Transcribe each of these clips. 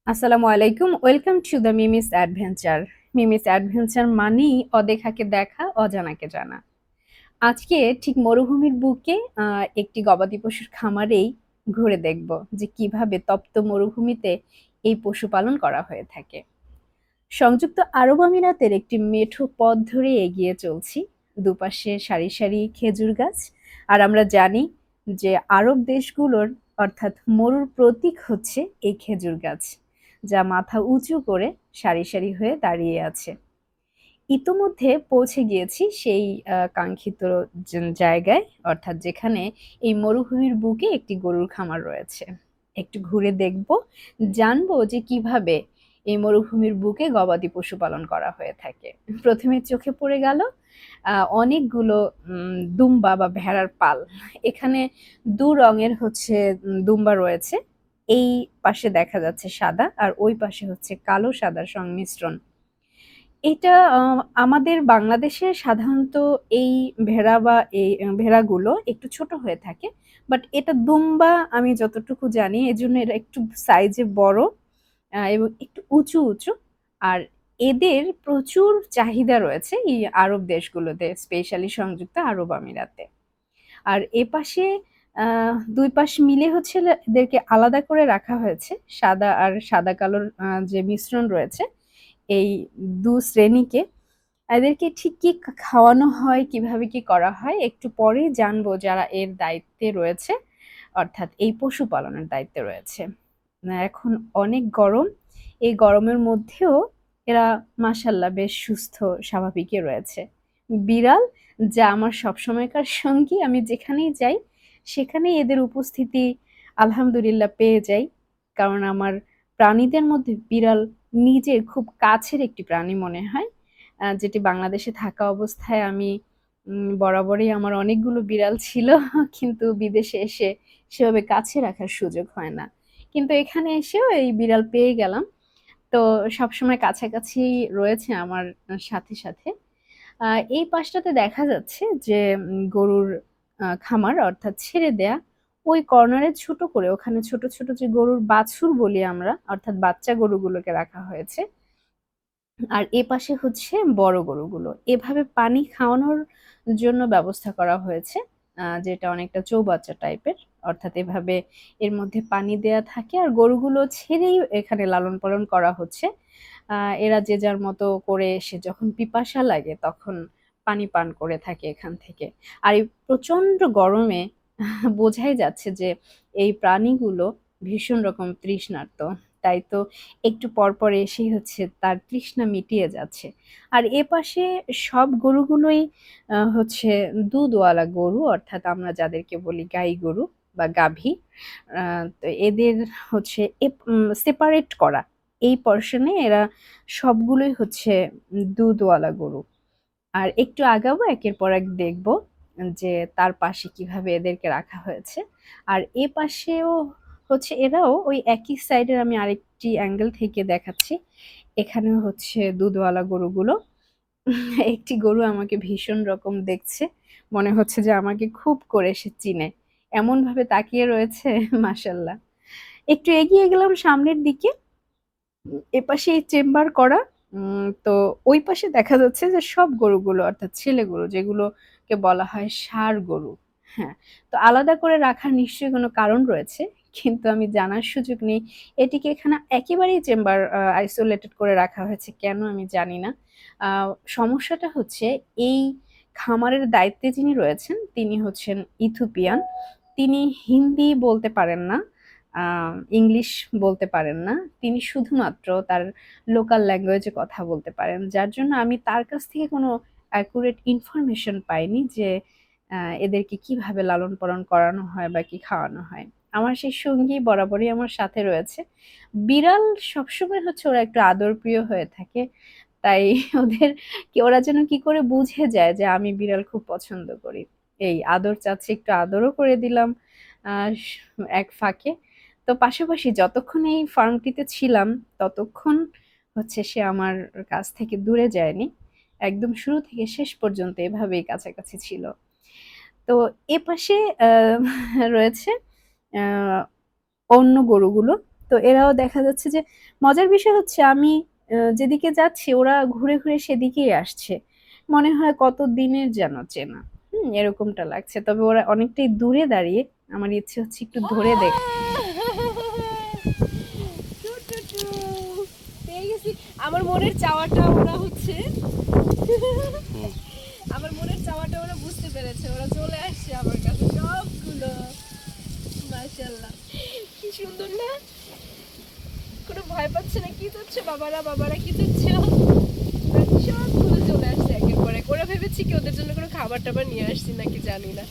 আসসালামু আলাইকুম। Welcome to the Mimi's adventure. Mimi's adventure মানেই অদেখাকে দেখা, অজানাকে জানা। আজকে ঠিক মরুভূমির বুকে একটি গবাদি পশুর খামারেই ঘুরে দেখব যে কিভাবে তপ্ত মরুভূমিতে এই পশুপালন করা হয়ে থাকে। সংযুক্ত আরব আমিরাতের একটি মেঠো পথ ধরে এগিয়ে চলছি। দুপাশে সারি সারি খেজুর গাছ। আর আমরা জানি যে আরব দেশগুলোর অর্থাৎ মরুর প্রতীক হচ্ছে এই খেজুর গাছ, যা মাথা উঁচু করে সারি সারি হয়ে দাঁড়িয়ে আছে। ইতোমধ্যে পৌঁছে গিয়েছি সেই কাঙ্ক্ষিত জায়গায়, অর্থাৎ যেখানে এই মরুভূমির বুকে একটি গরুর খামার রয়েছে। একটু ঘুরে দেখব, জানবো যে কিভাবে এই মরুভূমির বুকে গবাদি পশু পালন করা হয়ে থাকে। প্রথমে চোখে পড়ে গেল অনেকগুলো দুম্বা বা ভেড়ার পাল। এখানে দু রঙের হচ্ছে দুম্বা রয়েছে। এই পাশে দেখা যাচ্ছে সাদা, আর ওই পাশে হচ্ছে কালো সাদার সংমিশ্রণ। এটা আমাদের বাংলাদেশে সাধারণত এই ভেড়া বা এই ভেড়াগুলো একটু ছোট হয়ে থাকে। বাট এটা দুম্বা আমি যতটুকু জানি এজন্য এরা একটু সাইজে বড় এবং একটু উঁচু, উঁচু। আর এদের প্রচুর চাহিদা রয়েছে এই আরব দেশগুলোতে, স্পেশালি সংযুক্ত আরব আমিরাতে। আর এপাশে ২ পাশ মিলে হচ্ছে এদেরকে আলাদা করে রাখা হয়েছে। সাদা আর সাদা কালোর যে মিশ্রণ রয়েছে এই ২ শ্রেণীকে। এদেরকে ঠিক কি খাওয়ানো হয়, কিভাবে কি করা হয় একটু পরেই জানবো যারা এর দায়িত্বে রয়েছে, অর্থাৎ এই পশুপালনের দায়িত্বে রয়েছে। এখন অনেক গরম। এই গরমের মধ্যেও এরা মাশাআল্লাহ বেশ সুস্থ স্বাভাবিকই রয়েছে। বিড়াল, যা আমার সবসময়কার সঙ্গী, আমি যেখানেই যাই সেখানেই এদের উপস্থিতি আলহামদুলিল্লাহ পেয়ে যাই। কারণ আমার প্রাণীদের মধ্যে বিড়াল নিজের খুব কাছের একটি প্রাণী মনে হয়। যেটি বাংলাদেশে থাকা অবস্থায় আমি বরাবরই আমার অনেকগুলো বিড়াল ছিল। কিন্তু বিদেশে এসে সেভাবে কাছে রাখার সুযোগ হয় না। কিন্তু এখানে এসেও এই বিড়াল পেয়ে গেলাম। তো সবসময় কাছাকাছি রয়েছে আমার সাথে, সাথে। আ এই পাশটাতে দেখা যাচ্ছে যে গরুর খামার অর্থাৎ ছেড়ে দেয়া। ওই কর্নারে ছোট করে ওখানে ছোট, ছোট যে গরুর বাছুর বলি আমরা, অর্থাৎ বাচ্চা গরুগুলোকে রাখা হয়েছে। আর এপাশে হচ্ছে বড় গরুগুলো। এভাবে পানি খাওয়ানোর জন্য ব্যবস্থা করা হয়েছে। যেটা অনেকটা চৌবাচ্চা টাইপের। অর্থাৎ এভাবে এর মধ্যে পানি দেয়া থাকে আর গরুগুলো ছেড়েই এখানে লালন-পালন করা হচ্ছে। আ এরা যে যার মতো করে এসে যখন পিপাসা লাগে তখন পানি পান করে থাকে এখান থেকে। আর এই প্রচন্ড গরমে বোঝাই যাচ্ছে যে এই প্রাণীগুলো ভীষণ রকম তৃষ্ণার্ত। তাই তো একটু পরপর এসেই হচ্ছে তার তৃষ্ণা মিটিয়ে যাচ্ছে। আর এপাশে সব গরুগুলোই হচ্ছে দুধওয়ালা গরু, অর্থাৎ আমরা যাদেরকে বলি গাই গরু বা গাভী। আ তো এদের হচ্ছে সেপারেট করা। এই পোরশনে এরা সবগুলোই হচ্ছে দুধওয়ালা গরু। আর একটু আগাবো একের পর এক দেখব যে তার পাশে কিভাবে এদেরকে রাখা হয়েছে। আর এপাশেও হচ্ছে এরাও ওই একই সাইডের, আমি আরেকটি অ্যাঙ্গেল থেকে দেখাচ্ছি। এখানেও হচ্ছে দুধওয়ালা গরুগুলো। একটি গরু আমাকে ভীষণ রকম দেখছে। মনে হচ্ছে যে আমাকে খুব করে সে চিনে। এমনভাবে তাকিয়ে রয়েছে মাশাআল্লাহ। একটু এগিয়ে গেলাম সামনের দিকে। এপাশে চেম্বার করা। তো ওই পাশে দেখা যাচ্ছে যে সব গরুগুলো অর্থাৎ ছেলে গরু যেগুলোকে বলা হয় ষাঁড় গরু। হ্যাঁ, তো আলাদা করে রাখার নিশ্চয়ই কোনো কারণ রয়েছে। কিন্তু আমি জানার সুযোগ নেই। এটিকে এখানে একেবারেই চেম্বার আইসোলেটেড করে রাখা হয়েছে কেন আমি জানি না। আ সমস্যাটা হচ্ছে এই খামারের দায়িত্বে যিনি রয়েছেন তিনি হচ্ছেন ইথিওপিয়ান। তিনি হিন্দি বলতে পারেন না। আ ইংলিশ বলতে পারেন না। তিনি শুধুমাত্র তার লোকাল ল্যাঙ্গুয়েজে কথা বলতে পারেন। যার জন্য আমি তার কাছ থেকে কোনো অ্যাকুরেট ইনফরমেশন পাইনি যে আ এদেরকে কিভাবে লালন-পালন করানো হয় বা কি খাওয়ানো হয়। আমার সেই সঙ্গী বরাবরই আমার সাথে রয়েছে। বিড়াল সবসময় হচ্ছে ওরা একটু আদরপ্রিয় হয়ে থাকে। তাই ওরা যেন কি করে বুঝে যায় যে আমি বিড়াল খুব পছন্দ করি। এই আদর চাচ্ছি, একটু আদরও করে দিলাম আ এক ফাঁকে। তো পাশাপাশি যতক্ষণ এই ফার্মটিতে ছিলাম, ততক্ষণ হচ্ছে সে আমার কাছ থেকে দূরে যায়নি। একদম শুরু থেকে শেষ পর্যন্ত এভাবেই কাছাকাছি ছিল। তো এপাশে রয়েছে আ অন্য গরুগুলো। তো এরাও দেখা যাচ্ছে যে মজার বিষয় হচ্ছে আমি যেদিকে যাচ্ছি ওরা ঘুরে ঘুরে সেদিকেই আসছে। মনে হয় কত দিনের যেন চেনা। এরকমটা লাগছে। তবে ওরা অনেকটাই দূরে দাঁড়িয়ে। আমার ইচ্ছে হচ্ছে একটু ধরে দেখতে। পেয়ে গেছি। আমার মনের চাওয়াটা ওরা হচ্ছে আমার মনের চাওয়াটা ওরা বুঝতে পেরেছে, ওরা চলে আসছে আমার কাছে সবগুলো। মাশাআল্লাহ, কি সুন্দর না? কোনো ভয় পাচ্ছে না। কি করছে বাবারা, বাবারা কি করছে? সবগুলো চলে আসছে একের পর এক। ওরা ভেবেছি কি ওদের জন্য কোনো খাবার টাবার নিয়ে আসছি নাকি জানি না।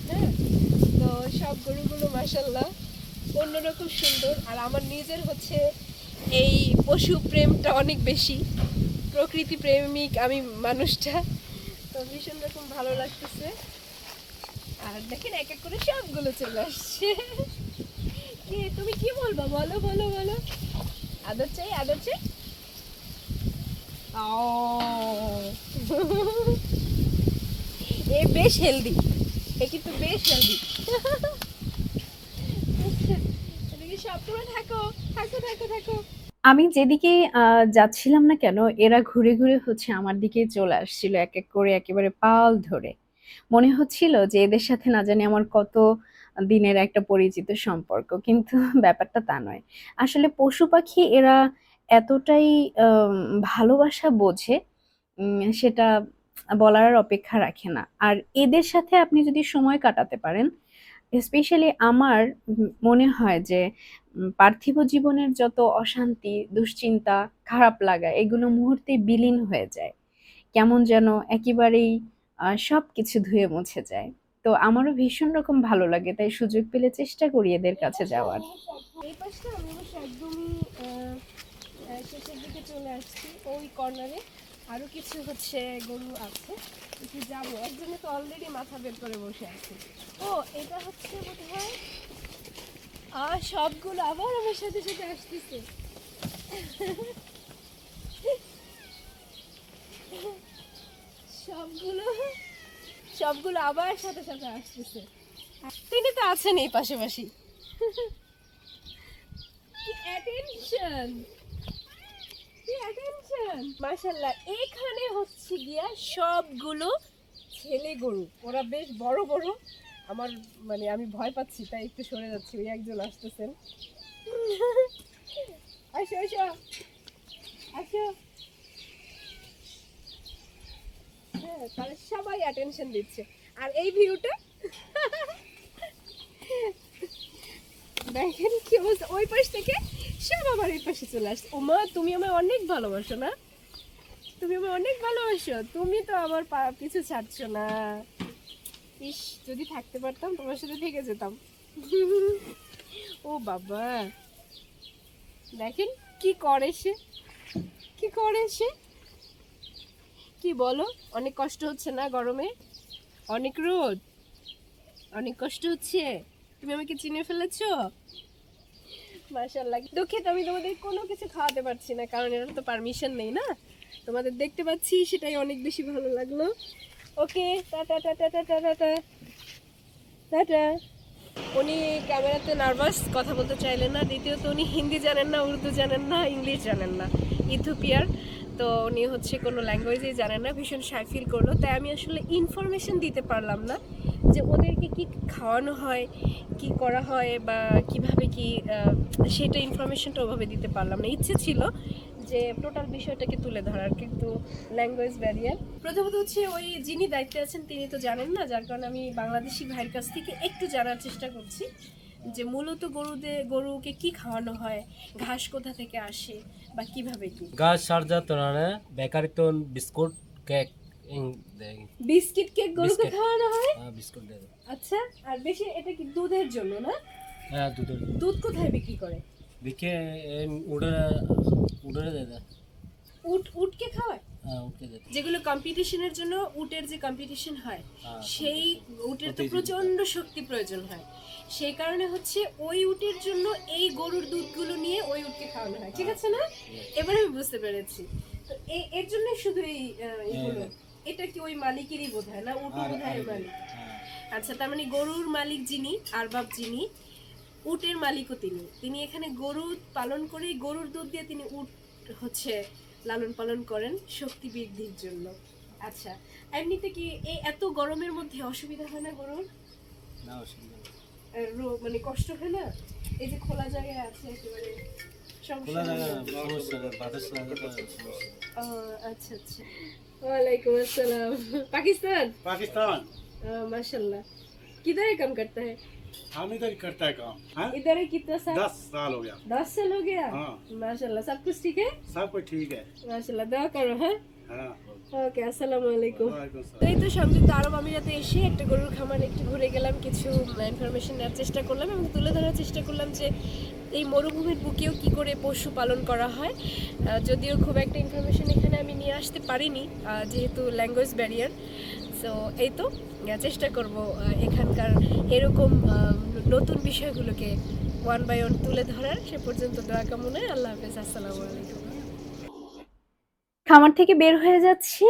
হ্যাঁ, তো সব গরুগুলো মাশাআল্লাহ অন্যরকম সুন্দর। আর আমার নিজের হচ্ছে এই পশু প্রেমটা অনেক বেশি, প্রকৃতি প্রেমিক আমি মানুষটা, তো ভীষণ রকম ভালো লাগতেছে। আর দেখেন এক এক করে সবগুলো চলে আসছে। কি তুমি কি বলবা, বলো বলো বলো। আদর চাই, আদর চাই। ও এ বেশ হেলদি, এ কিন্তু বেশ হেলদি। এদিকে সবগুলো থাকো, থাকো থাকো থাকো। আমি যেদিকে যাচ্ছিলাম না কেন এরা ঘুরে ঘুরে হচ্ছে আমার দিকেই চলে আসছিল এক এক করে একেবারে পাল ধরে। মনে হচ্ছিল যে এদের সাথে না জানি আমার কত দিনের একটা পরিচিত সম্পর্ক। কিন্তু ব্যাপারটা তা নয়। আসলে পশু-পাখি এরা এতটাই আম ভালোবাসা বোঝে সেটা বলার আর অপেক্ষা রাখে না। আর এদের সাথে আপনি যদি সময় কাটাতে পারেন, স্পেশালি আমার মনে হয় যে পার্থিব জীবনের যত অশান্তি, দুশ্চিন্তা, খারাপ লাগা এগুলো মুহূর্তেই বিলীন হয়ে যায়। কেমন যেন একেবারেই সবকিছু ধুয়ে মুছে যায়। তো আমারও ভীষণ রকম ভালো লাগে। তাই সুযোগ পেলে চেষ্টা করি এদের কাছে যাওয়ার। এই পাশটা আমি অবশ্য একদমই শেষের দিকে চলে আসছি। ওই কর্নারে আরো কিছু হচ্ছে গরু আছে, একটু যাবো। একজনে তো অলরেডি মাথা বের করে বসে আছে। ও এটা হচ্ছে বোধহয় সবগুলো আবার আমার সাথে সাথে আসতেছে। সবগুলো সবগুলো আবার সাথে সাথে আসতেছে। তিনি তো আছেন এই পাশাপাশি। কি অ্যাটেনশন, কি অ্যাটেনশন, মাশাআল্লাহ। এখানে হচ্ছে গিয়া সবগুলো ছেলে গরু, ওরা বেশ বড় বড়। আমার মানে আমি ভয় পাচ্ছি তাই একটু সরে যাচ্ছি। ওই একজন আসতেছেন। আসো আসো আসো। হ্যাঁ, তারা সবাই অ্যাটেনশন দিচ্ছে। আর এই ভিউটা দেখেন কি অবস্থা। ওই পাশ থেকে সব আবার এই পাশে চলে আসছে। ওমা তুমি আমায় অনেক ভালোবাসো না? তুমি আমায় অনেক ভালোবাসো। তুমি তো আমার পিছু ছাড়ছো না। ইস, যদি থাকতে পারতাম তোমার সাথে থেকে যেতাম। ও বাবা, দেখেন কি করে সে, কি করে সে। কি বলো, অনেক কষ্ট হচ্ছে না গরমে? অনেক রোদ, অনেক কষ্ট হচ্ছে। তুমি আমাকে চিনে ফেলেছো। মাশাআল্লাহ। দুঃখিত আমি তোমাদের কোনো কিছু খাওয়াতে পারছি না, কারণ এর তো পারমিশন নেই না। তোমাদের দেখতে পাচ্ছি সেটাই অনেক বেশি ভালো লাগলো। ওকে, টাটা টাটা টাটা টাটা টাটা। উনি ক্যামেরাতে নার্ভাস, কথা বলতে চাইলেন না। দ্বিতীয়ত উনি হিন্দি জানেন না, উর্দু জানেন না, ইংলিশ জানেন না, ইথিওপিয়ার। তো উনি হচ্ছে কোনো ল্যাঙ্গুয়েজেই জানেন না, ভীষণ শাই ফিল করলো। তাই আমি আসলে ইনফরমেশন দিতে পারলাম না যে ওদেরকে কি খাওয়ানো হয়, কি করা হয়, বা কিভাবে কি সেটা ইনফরমেশনটা ওভাবে দিতে পারলাম না। ইচ্ছে ছিল যে টোটাল বিষয়টাকে তুলে ধরার, কিন্তু ল্যাঙ্গুয়েজ ব্যারিয়ার। প্রথমত হচ্ছে ওই যিনি দায়িত্বে আছেন তিনি তো জানেন না, যার কারণে আমি বাংলাদেশি ভাইয়ের কাছ থেকে একটু জানার চেষ্টা করছি যে মূলত গরুকে কি খাওয়ানো হয়, ঘাস কোথা থেকে আসে, বা কিভাবে কি। ঘাস সারজা তোরানে বেকারিতন বিস্কুট কেক বিস্কিট কেক গরুকে খাওয়ানো হয়। বিস্কুট দে আচ্ছা, আর বেশি এটা কি দুধের জন্য না? হ্যাঁ দুধের দুধ কোথায় বিক্রি করে? বিকে উড়ে উড়ে দে দে উটকে খাওয়ায়। হ্যাঁ উঠে দে যেগুলো কম্পিটিশনের জন্য, উটের যে কম্পিটিশন হয়, হ্যাঁ, সেই উটের তো প্রচন্ড শক্তি প্রয়োজন হয়। সেই কারণে হচ্ছে ওই উটের জন্য এই গরুর দুধগুলো নিয়ে ওই উটকে খাওয়ানো হয়, ঠিক আছে না? এবার আমি বুঝতে পেরেছি। তো এর জন্য শুধু এই এগুলো। এটা কি ওই মালিকেরই বোধ হয় না? উট বোধ হয় মালিক। আচ্ছা, তার মানে গরুর মালিক যিনি, আরবাব যিনি, উটের মালিকও তিনি। তিনি এখানে গরু পালন করে গরুর দুধ দিয়ে তিনি উট হচ্ছে লালন পালন করেন শক্তি বৃদ্ধির জন্য। আচ্ছা, এমনিতে কি এই এত গরমের মধ্যে অসুবিধা হয় না গরুর? না অসুবিধা নেই। মানে কষ্ট হয় না? এই যে খোলা জায়গায় আছে একেবারে সমস্যা খোলা হয় জায়গা না? সমস্যা নেই, বাতাস লাগে তো সমস্যা নেই। अच्छा अच्छा वालेकुम अस्सलाम पाकिस्तान पाकिस्तान माशाल्लाह किधर है काम करता है हम इधर ही करता है काम हाँ? इधर है कितना साल 10 साल हो गया 10 साल हो गया हाँ। माशाल्लाह सब कुछ ठीक है सब कुछ ठीक है माशाल्लाह दुआ करो हाँ हाँ ওকে আসসালামু আলাইকুম। वालेकुम তো सलाम। এই তো সংযুক্ত আরব আমিরাতে এসে একটা গরুর খামার একটু ঘুরে গেলাম, কিছু ইনফরমেশন নেওয়ার চেষ্টা করলাম এবং তুলে ধরার চেষ্টা করলাম যে এই মরুভূমির বুকেও কি করে পশু পালন করা হয়। যদিও খুব একটা ইনফরমেশন এখানে আমি নিয়ে আসতে পারিনি যেহেতু ল্যাঙ্গুয়েজ ব্যারিয়ার। সো এই তো চেষ্টা করব এখানকার এরকম নতুন বিষয়গুলোকে ওয়ান বাই ওয়ান তুলে ধরার। সে পর্যন্ত দোয়া কামনায়, আল্লাহ হাফেজ, আসসালামু আলাইকুম। খামার থেকে বের হয়ে যাচ্ছি,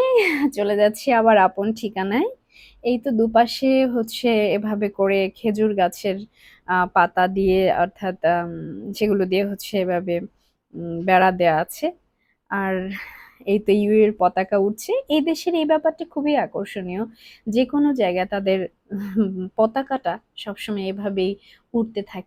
চলে যাচ্ছি আবার আপন ঠিকানায়। এই তো দুপাশে হচ্ছে এভাবে করে খেজুর গাছের পাতা দিয়ে, অর্থাৎ যেগুলো দিয়ে হচ্ছে এভাবে বেড়া দেয়া আছে। আর এই তো ইউ এর পতাকা উঠছে। এই দেশের এই ব্যাপারটা খুবই আকর্ষণীয়। যে কোনো জায়গায় তাদের পতাকাটা সবসময় এভাবেই উড়তে থাকে।